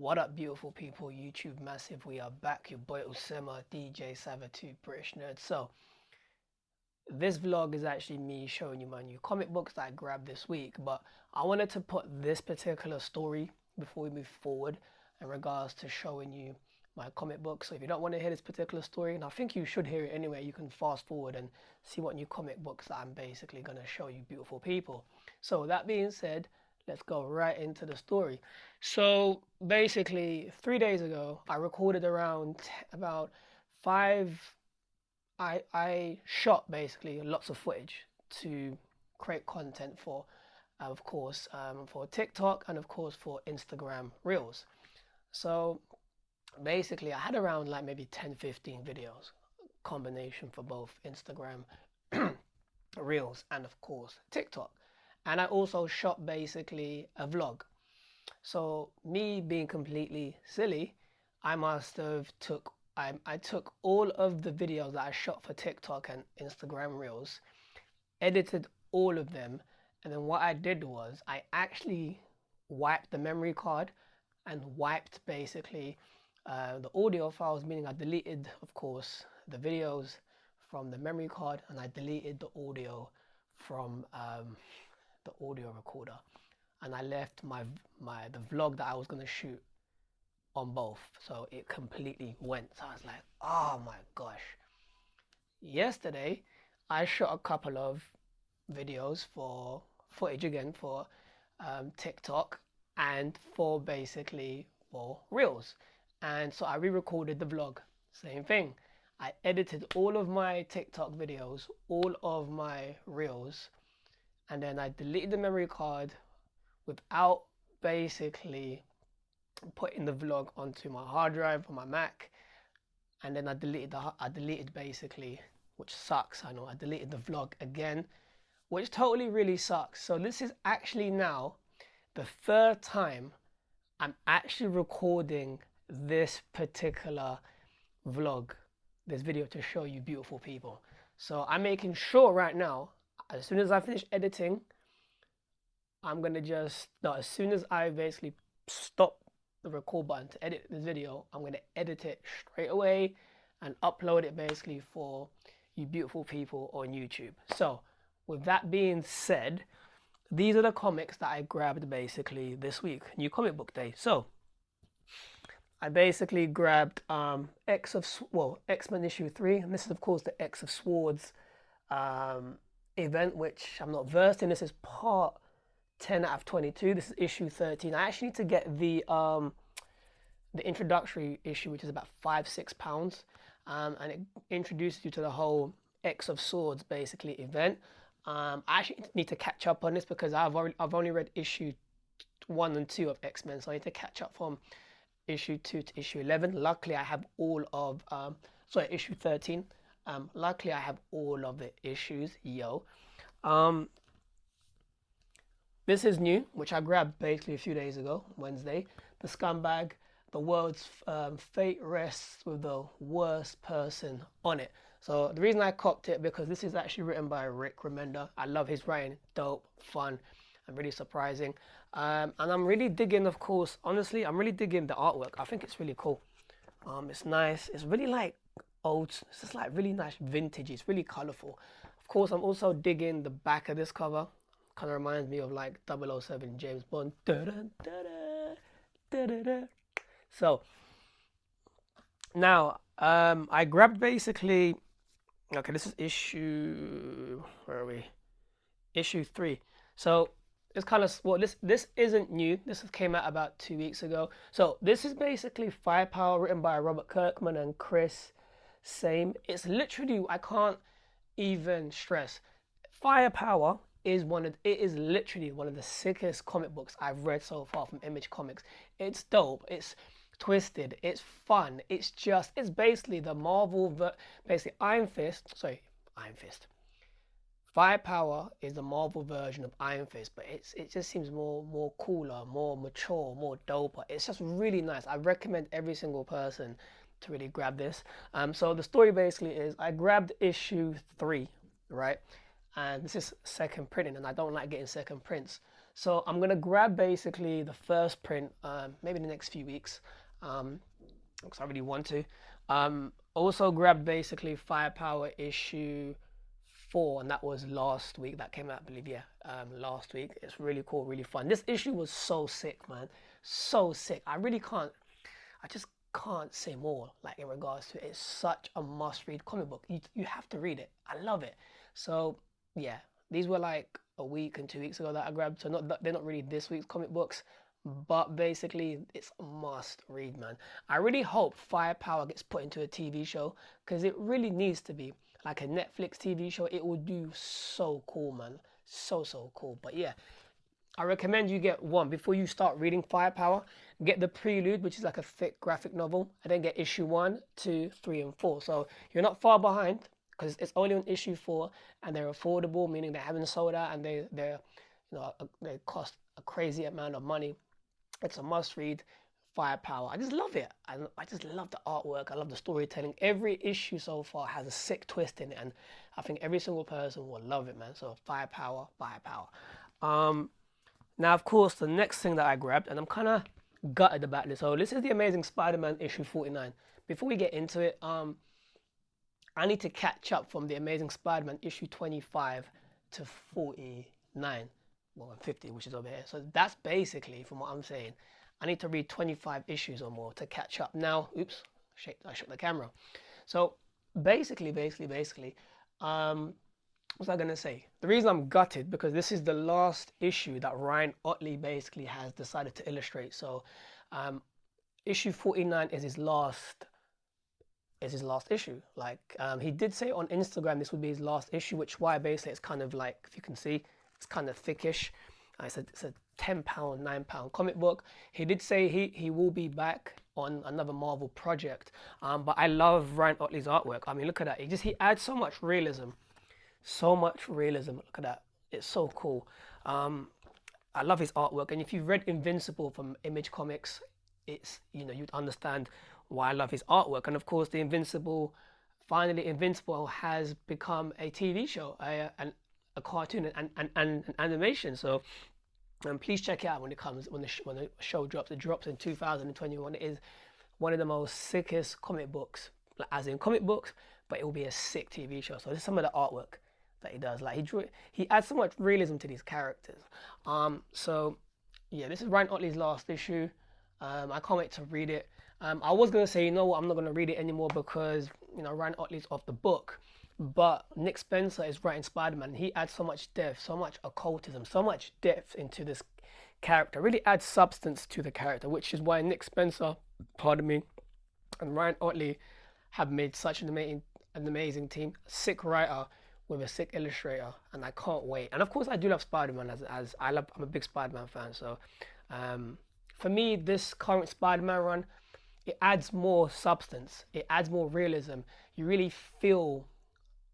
What up, beautiful people? YouTube massive. We are back. Your boy Usema, DJ Savatu, British Nerd. So this vlog is actually me showing you my new comic books that I grabbed this week. But I wanted to put this particular story before we move forward in regards to showing you my comic book. So if you don't want to hear this particular story, and I think you should hear it anyway, you can fast forward and see what new comic books that I'm basically going to show you, beautiful people. So that being said, let's go right into the story. So basically 3 days ago, I recorded around about five. I shot basically lots of footage to create content for, of course, for TikTok and of course for Instagram Reels. So basically I had around like maybe 10-15 videos combination for both Instagram Reels and of course TikTok. And I also shot basically a vlog. So me being completely silly, I must have I took all of the videos that I shot for TikTok and Instagram Reels, edited all of them, and then what I did was I actually wiped the memory card and wiped basically the audio files, meaning I deleted, of course, the videos from the memory card and I deleted the audio from the audio recorder, and I left the vlog that I was going to shoot on both, so it completely went. So I was like, oh my gosh. Yesterday I shot a couple of videos for footage again for TikTok and for basically for Reels, and so I re-recorded the vlog. Same thing, I edited all of my TikTok videos, all of my Reels, and then I deleted the memory card without basically putting the vlog onto my hard drive on my Mac, and then I deleted basically, which sucks, I know, I deleted the vlog again, which totally really sucks. So this is actually now the third time I'm actually recording this particular vlog, this video, to show you beautiful people. So I'm making sure right now, as soon as I finish editing, I'm gonna as soon as I basically stop the record button to edit this video, I'm gonna edit it straight away and upload it basically for you beautiful people on YouTube. So with that being said, these are the comics that I grabbed basically this week, new comic book day. So I basically grabbed X-Men issue 3, and this is of course the X of Swords event, which I'm not versed in. This is part 10 out of 22. This is issue 13. I actually need to get the introductory issue, which is about £5-6, and it introduces you to the whole X of Swords basically event. I actually need to catch up on this because I've only read issue 1 and 2 of X-Men, so I need to catch up from issue 2 to issue 11. Luckily I have all of issue 13. Luckily I have all of the issues. This is new, which I grabbed basically a few days ago, Wednesday. The Scumbag, the world's fate rests with the worst person on it. So the reason I copped it, because this is actually written by Rick Remender. I love his writing, dope, fun, and really surprising. And I'm really digging, of course, honestly, I'm really digging the artwork. I think it's really cool. It's nice. It's really like old, it's just like really nice vintage. It's really colorful. Of course, I'm also digging the back of this cover. Kind of reminds me of like 007 James Bond. So now I grabbed basically, okay, this is issue, where are we? Issue 3. So it's kind of, well, this isn't new. This came out about 2 weeks ago. So this is basically Firepower, written by Robert Kirkman and Chris Same. It's literally, I can't even stress, Firepower is literally one of the sickest comic books I've read so far from Image Comics. It's dope, it's twisted, it's fun, it's basically the Marvel, basically Iron Fist. Firepower is the Marvel version of Iron Fist, but it just seems more cooler, more mature, more doper. It's just really nice. I recommend every single person to really grab this. So the story basically is, I grabbed issue 3, right? and this is second printing, and I don't like getting second prints. So I'm gonna grab basically the first print, maybe in the next few weeks, because I really want to. Also grab basically Firepower issue 4, and that was last week. That came out, I believe, yeah, last week. It's really cool, really fun. This issue was so sick, man, so sick. I just can't say more. Like in regards to it. It's such a must-read comic book. You have to read it. I love it. So yeah, these were like a week and 2 weeks ago that I grabbed. So they're not really this week's comic books, but basically it's a must read, man. I really hope Firepower gets put into a TV show, because it really needs to be like a Netflix TV show. It will do so cool, man. So cool. But yeah, I recommend you get one before you start reading Firepower. Get the prelude, which is like a thick graphic novel, and then get issue 1, 2, 3, and 4. So you're not far behind, because it's only on issue 4, and they're affordable, meaning they haven't sold out, and they cost a crazy amount of money. It's a must read. Firepower. I just love it. I just love the artwork. I love the storytelling. Every issue so far has a sick twist in it, and I think every single person will love it, man. So Firepower. Now, of course, the next thing that I grabbed, and I'm kind of gutted about this. So this is the Amazing Spider-Man issue 49. Before we get into it, I need to catch up from the Amazing Spider-Man issue 25 to 49. Well, 50, which is over here. So that's basically, from what I'm saying, I need to read 25 issues or more to catch up. Now, oops, I shook the camera. So basically, what was I gonna say? The reason I'm gutted, because this is the last issue that Ryan Ottley basically has decided to illustrate. So issue 49 is his last issue. Like he did say on Instagram this would be his last issue, which why basically it's kind of like, if you can see, it's kind of thickish. It's a £10, £9 comic book. He did say he will be back on another Marvel project. But I love Ryan Ottley's artwork. I mean, look at that. He adds so much realism. So much realism. Look at that. It's so cool. I love his artwork. And if you've read Invincible from Image Comics, it's, you'd understand why I love his artwork. And of course, finally Invincible has become a TV show, a cartoon and an animation. So please check it out when the show drops. It drops in 2021. It is one of the most sickest comic books, as in comic books, but it will be a sick TV show. So this is some of the artwork that he does. Like he adds so much realism to these characters. So yeah, this is Ryan Ottley's last issue. I can't wait to read it. I was gonna say, you know what, I'm not gonna read it anymore because Ryan Ottley's off the book. But Nick Spencer is writing Spider-Man. He adds so much depth, so much occultism, so much depth into this character. Really adds substance to the character, which is why Nick Spencer, and Ryan Ottley have made such an amazing team. Sick writer with a sick illustrator, and I can't wait. And of course, I do love Spider-Man I'm a big Spider-Man fan. So for me, this current Spider-Man run, it adds more substance. It adds more realism. You really feel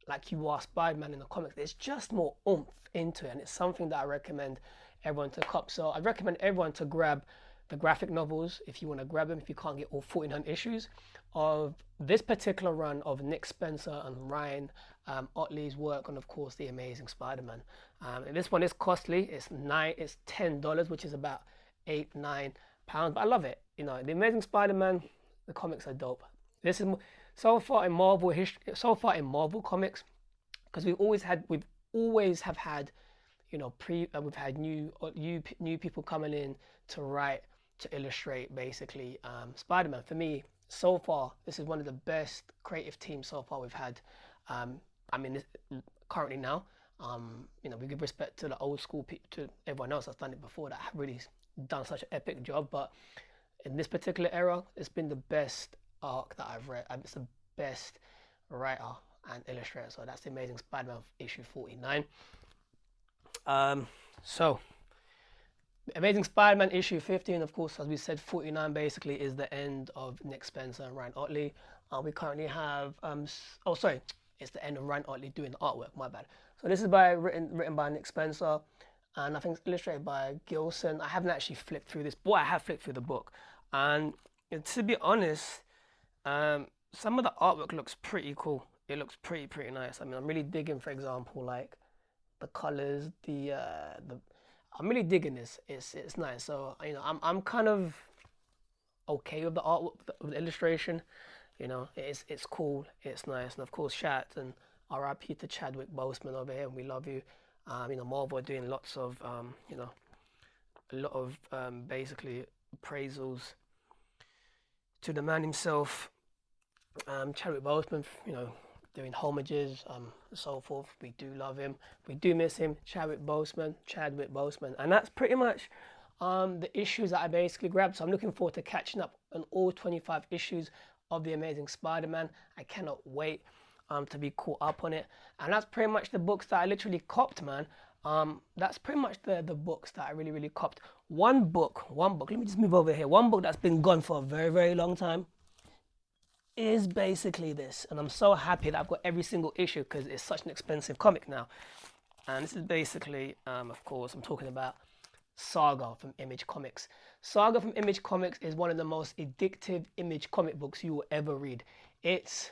like you are Spider-Man in the comics. There's just more oomph into it, and it's something that I recommend everyone to cop. So I recommend everyone to grab the graphic novels if you want to grab them, if you can't get all 49 issues of this particular run of Nick Spencer and Ryan Ottley's work on, of course, The Amazing Spider-Man. This one is costly. It's $10, which is about £8-9, but I love it. The Amazing Spider-Man, the comics are dope. This is so far in Marvel history, so far in Marvel comics, because we've always have had, we've had new people coming in to write, to illustrate, basically Spider-Man. For me, so far, this is one of the best creative teams so far we've had. Currently now, we give respect to the old school people, to everyone else that's done it before, that have really done such an epic job. But in this particular era, it's been the best arc that I've read. It's the best writer and illustrator. So that's The Amazing Spider-Man issue 49. So Amazing Spider-Man issue 15, of course, as we said, 49 basically is the end of Nick Spencer and Ryan Ottley. We currently have it's the end of Ryan Ottley doing the artwork, my bad. So this is written by Nick Spencer, and I think it's illustrated by Gilson. I haven't actually flipped through this, but I have flipped through the book. And to be honest, some of the artwork looks pretty cool. It looks pretty nice. I'm really digging, for example, like the colors, the I'm really digging this. It's nice. So you know, I'm kind of okay with the art, with the illustration. You know, it's cool, it's nice, and of course, shout and RIP to Chadwick Boseman over here. We love you. You know, Marvel are doing lots of you know, a lot of basically appraisals to the man himself, Chadwick Boseman. You know, doing homages, and so forth. We do love him. We do miss him, Chadwick Boseman, and that's pretty much the issues that I basically grabbed. So I'm looking forward to catching up on all 25 issues of the Amazing Spider-Man. I cannot wait to be caught up on it. And that's pretty much the books that I literally copped, man. That's pretty much the books that I really copped. One book, let me just move over here. One book that's been gone for a very long time is basically this. And I'm so happy that I've got every single issue because it's such an expensive comic now. And this is basically, of course, I'm talking about Saga from Image Comics. Saga from Image Comics is one of the most addictive Image comic books you will ever read. It's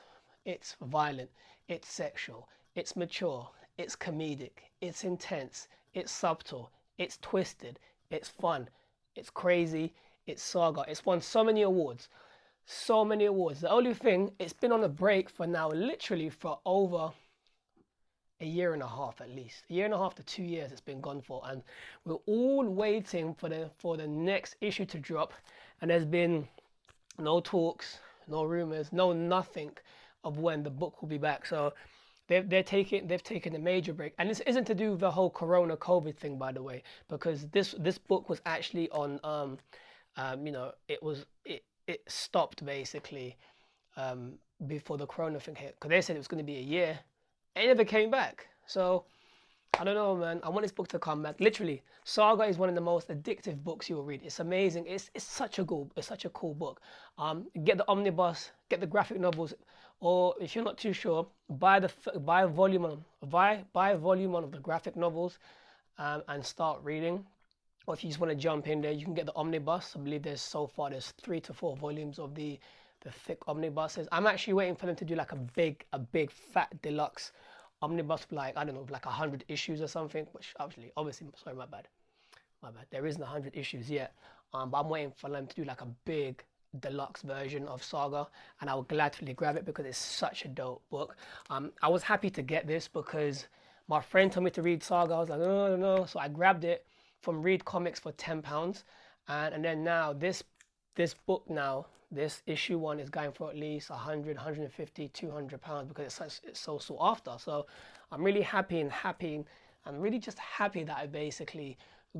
violent, it's sexual, it's mature, it's comedic, it's intense, it's subtle, it's twisted, it's fun, it's crazy, it's Saga. It's won so many awards. So many awards. The only thing, it's been on a break for now literally for over a year and a half at least. A year and a half to 2 years it's been gone for, and we're all waiting for the next issue to drop, and there's been no talks, no rumors, no nothing of when the book will be back. So they've taken a major break, and this isn't to do with the whole Corona COVID thing, by the way, because this book was actually on you know, it stopped basically before the Corona thing hit, because they said it was going to be a year. It never came back. So I don't know, man. I want this book to come back. Literally, Saga is one of the most addictive books you'll read. It's amazing. It's such a cool book. Get the omnibus, get the graphic novels, or if you're not too sure, buy volume one of the graphic novels and start reading. Or if you just want to jump in there, you can get the omnibus. I believe there's 3 to 4 volumes of the thick omnibuses. I'm actually waiting for them to do like a big fat deluxe omnibus, like, I don't know, like 100 issues or something, which obviously, sorry, my bad. There isn't 100 issues yet, but I'm waiting for them to do like a big deluxe version of Saga, and I will gladly grab it because it's such a dope book. I was happy to get this because my friend told me to read Saga. I was like, no, so I grabbed it from Read Comics for £10, and then now this book now, this issue 1 is going for at least 100, 150, 200 pounds because it's so sought after. So I'm really happy, and I'm really just happy that I basically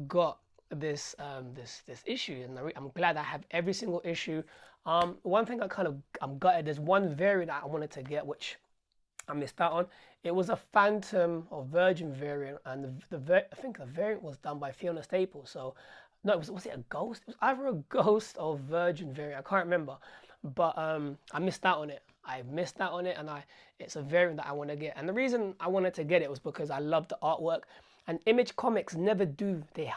got this this issue, and I'm glad I have every single issue. One thing I'm gutted, there's one variant that I wanted to get which I missed out on. It was a Phantom or Virgin variant, and I think the variant was done by Fiona Staples. So no, was it a Ghost? It was either a Ghost or Virgin variant. I can't remember, but I missed out on it. And it's a variant that I want to get. And the reason I wanted to get it was because I love the artwork. And Image Comics never do. They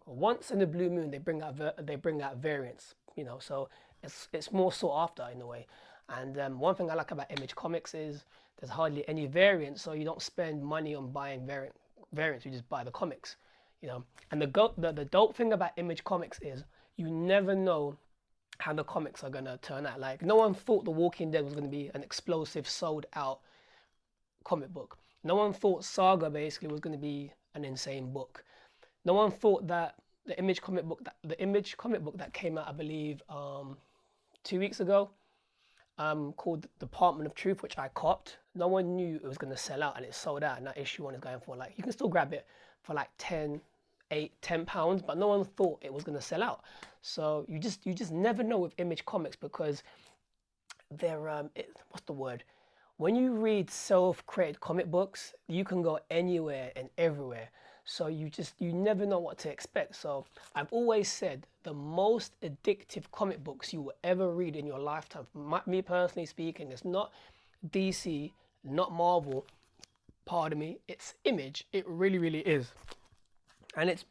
once in a blue moon they bring out variants. You know, so it's more sought after in a way. And one thing I like about Image Comics is there's hardly any variants, so you don't spend money on buying variants. You just buy the comics. You know, and the dope thing about Image Comics is you never know how the comics are gonna turn out. Like, no one thought The Walking Dead was gonna be an explosive, sold out comic book. No one thought Saga basically was gonna be an insane book. No one thought that the Image comic book that came out, I believe, 2 weeks ago, called Department of Truth, which I copped. No one knew it was gonna sell out, and it sold out. And that issue 1 is going for, like, you can still grab it for like £10, but no one thought it was going to sell out. So you just never know with Image Comics because they're what's the word? When you read self-created comic books, you can go anywhere and everywhere. So you never know what to expect. So I've always said the most addictive comic books you will ever read in your lifetime, me personally speaking, it's not DC, not Marvel. Pardon me, it's Image. It really is. And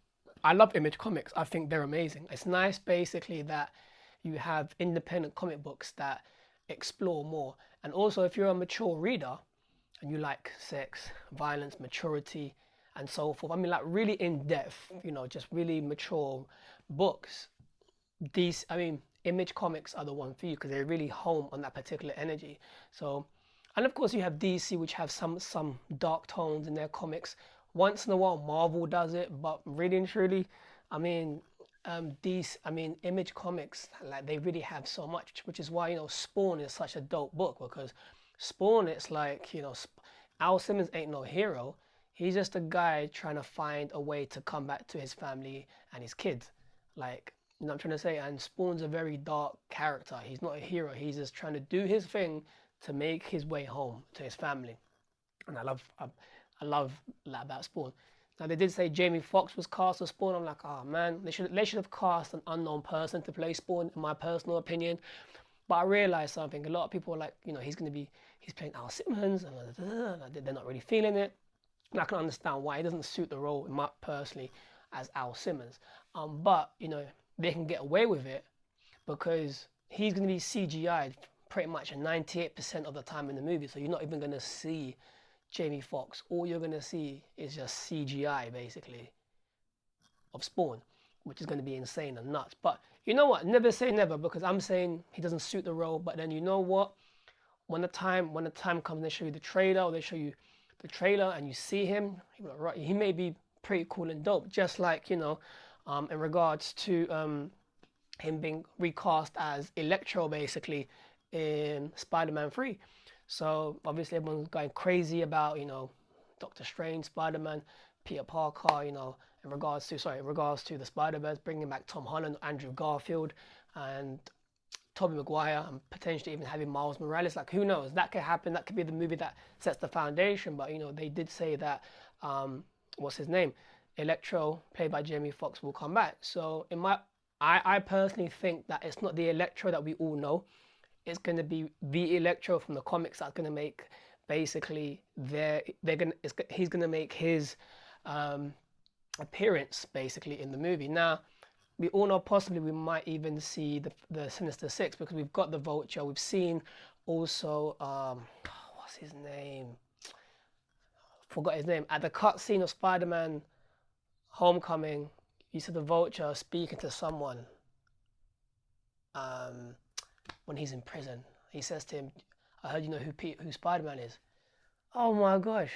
I love Image Comics. I think they're amazing. It's nice basically that you have independent comic books that explore more. And also, if you're a mature reader and you like sex, violence, maturity, and so forth. I mean, like really in depth, you know, just really mature books. These, I mean, Image Comics are the one for you because they're really home on that particular energy. So, and of course you have DC, which have some dark tones in their comics. Once in a while, Marvel does it, but really and truly, I mean, Image Comics, like they really have so much, which is why, you know, Spawn is such a dope book, because Spawn, it's like, you know, Al Simmons ain't no hero. He's just a guy trying to find a way to come back to his family and his kids. Like, you know what I'm trying to say? And Spawn's a very dark character. He's not a hero. He's just trying to do his thing to make his way home to his family. And I love that about Spawn. Now they did say Jamie Foxx was cast as Spawn. I'm like, oh man, they should have cast an unknown person to play Spawn, in my personal opinion. But I realized something. A lot of people are like, you know, he's playing Al Simmons, and they're not really feeling it. And I can understand why. He doesn't suit the role, personally, as Al Simmons. But you know, they can get away with it because he's going to be CGI'd pretty much 98% of the time in the movie. So you're not even going to see Jamie Foxx. All you're going to see is just CGI, basically, of Spawn, which is going to be insane and nuts. But you know what? Never say never, because I'm saying he doesn't suit the role. But then you know what? When the time comes, they show you the trailer, or they show you the trailer, and you see him, he may be pretty cool and dope. Just like, you know, in regards to him being recast as Electro, basically, in Spider-Man 3. So obviously everyone's going crazy about, you know, Doctor Strange, Spider-Man, Peter Parker, you know, in regards to the Spider-Verse, bringing back Tom Holland, Andrew Garfield, and Tobey Maguire, and potentially even having Miles Morales. Like, who knows? That could happen. That could be the movie that sets the foundation. But, you know, they did say that, what's his name? Electro, played by Jamie Foxx, will come back. So I personally think that it's not the Electro that we all know. It's going to be the Electro from the comics that's going to make, basically, he's going to make his appearance, basically, in the movie. Now, we all know possibly we might even see the Sinister Six, because we've got the Vulture. We've seen also, what's his name? Forgot his name. At the cutscene of Spider-Man Homecoming, you see the Vulture speaking to someone when he's in prison. He says to him, I heard you know who Spider-Man is. Oh my gosh.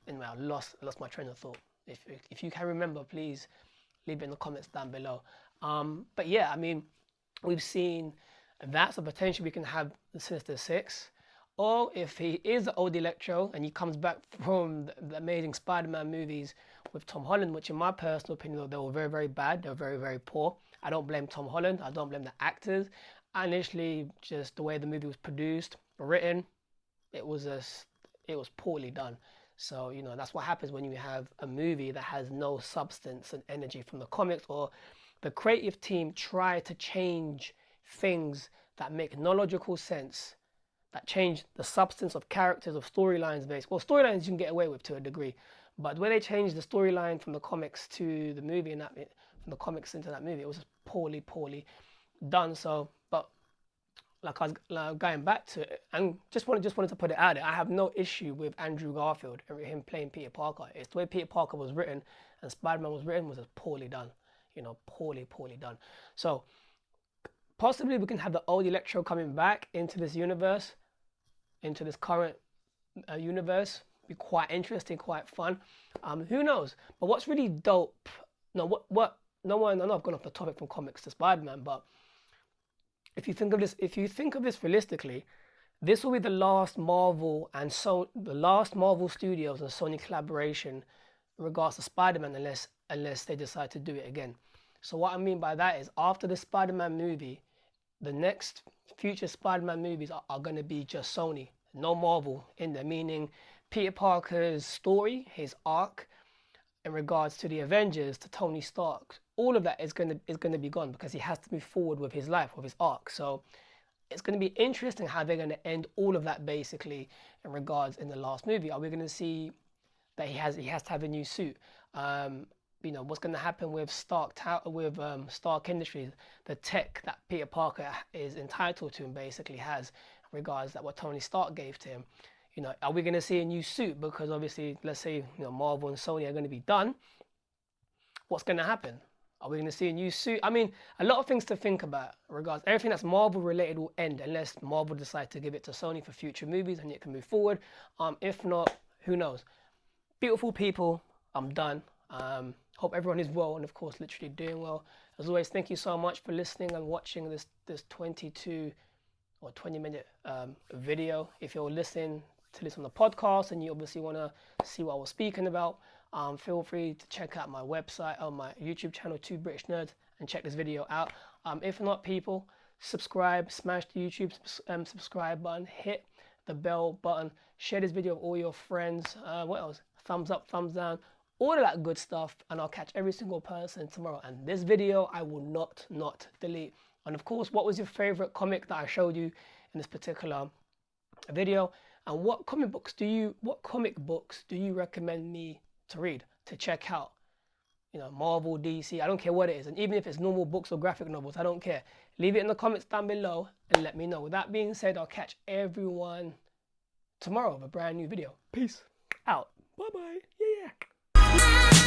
Anyway, I lost my train of thought. If you can remember, please leave it in the comments down below. But yeah, I mean, we've seen that, so potentially we can have the Sinister Six. Or if he is the old Electro and he comes back from the Amazing Spider-Man movies with Tom Holland, which in my personal opinion, they were very, very bad. They were very, very poor. I don't blame Tom Holland. I don't blame the actors. And initially, just the way the movie was produced, written, it was poorly done. So, you know, that's what happens when you have a movie that has no substance and energy from the comics, or the creative team try to change things that make no logical sense, that change the substance of characters, of storylines based. Well, storylines you can get away with to a degree, but when they change the storyline from the comics to the movie, and from the comics into that movie, it was just poorly done. So, but like I was going back to it, and just wanted to put it out there, I have no issue with Andrew Garfield and him playing Peter Parker. It's the way Peter Parker was written and Spider-Man was written was just poorly done. You know, poorly done. So possibly we can have the old Electro coming back into this universe, into this current universe. Be quite interesting, quite fun. Who knows? But what's really dope? No, what? No one. I know I've gone off the topic from comics to Spider-Man, but if you think of this realistically, this will be the last Marvel Studios and Sony collaboration in regards to Spider-Man, unless they decide to do it again. So what I mean by that is, after the Spider-Man movie, the next future Spider-Man movies are going to be just Sony, no Marvel in there, meaning Peter Parker's story, his arc in regards to the Avengers, to Tony Stark, all of that is going to be gone, because he has to move forward with his life, with his arc. So it's going to be interesting how they're going to end all of that, basically, in regards in the last movie. Are we going to see that he has to have a new suit? You know, what's going to happen with Stark Industries, the tech that Peter Parker is entitled to and basically has, in regards that what Tony Stark gave to him. You know, are we going to see a new suit? Because obviously, let's say, you know, Marvel and Sony are going to be done. What's going to happen? Are we going to see a new suit? I mean, a lot of things to think about. Regards everything that's Marvel related will end unless Marvel decides to give it to Sony for future movies and it can move forward. If not, who knows? Beautiful people, I'm done. Hope everyone is well and of course literally doing well. As always, thank you so much for listening and watching this 22 or 20-minute video. If you're listening to this on the podcast and you obviously want to see what I was speaking about, feel free to check out my website or my YouTube channel, 2 British Nerds, and check this video out. If not, people, subscribe, smash the YouTube subscribe button, hit the bell button, share this video with all your friends. What else? Thumbs up, thumbs down, all of that good stuff, and I'll catch every single person tomorrow. And this video I will not delete. And of course, what was your favorite comic that I showed you in this particular video? And what comic books do you recommend me to read, to check out? You know, Marvel, DC, I don't care what it is. And even if it's normal books or graphic novels, I don't care. Leave it in the comments down below and let me know. With that being said, I'll catch everyone tomorrow with a brand new video. Peace out. Bye-bye. Yeah.